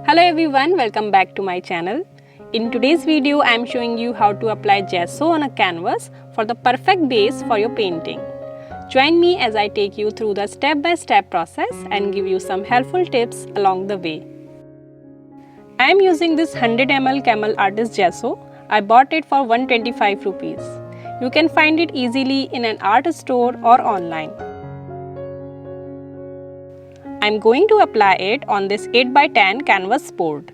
Hello everyone, welcome back to my channel. In today's video, I am showing you how to apply gesso on a canvas for the perfect base for your painting. Join me as I take you through the step-by-step process and give you some helpful tips along the way. I am using this 100 ml Camel Artist Gesso. I bought it for 125 rupees. You can find it easily in an art store or online. I am going to apply it on this 8x10 canvas board.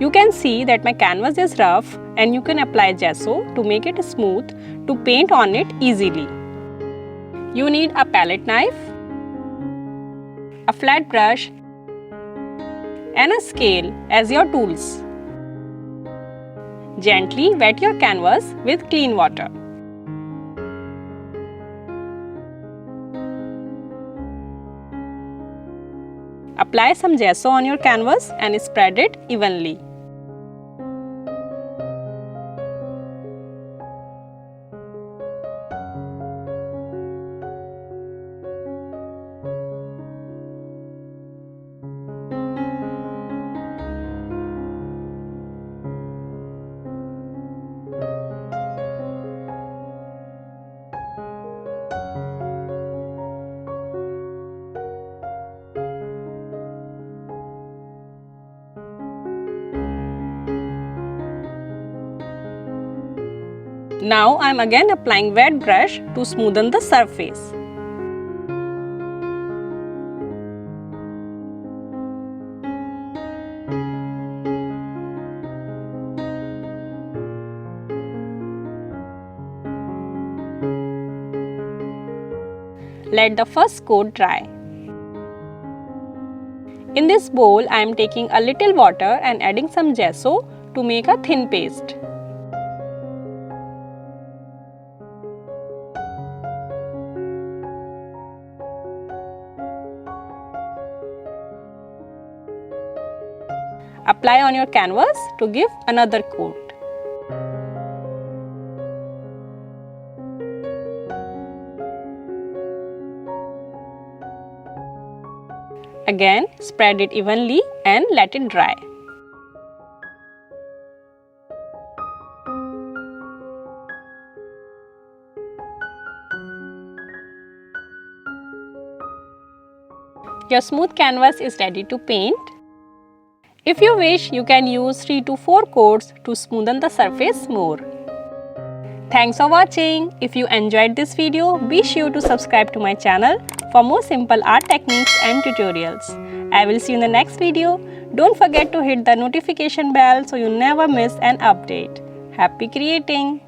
You can see that my canvas is rough and you can apply gesso to make it smooth to paint on it easily. You need a palette knife, a flat brush and a scale as your tools. Gently wet your canvas with clean water. Apply some gesso on your canvas and spread it evenly. Now I am again applying wet brush to smoothen the surface. Let the first coat dry. In this bowl, I am taking a little water and adding some gesso to make a thin paste. Apply on your canvas to give another coat. Again, spread it evenly and let it dry. Your smooth canvas is ready to paint. If you wish, you can use 3 to 4 coats to smoothen the surface more. Thanks for watching. If you enjoyed this video, be sure to subscribe to my channel for more simple art techniques and tutorials. I will see you in the next video. Don't forget to hit the notification bell so you never miss an update. Happy creating!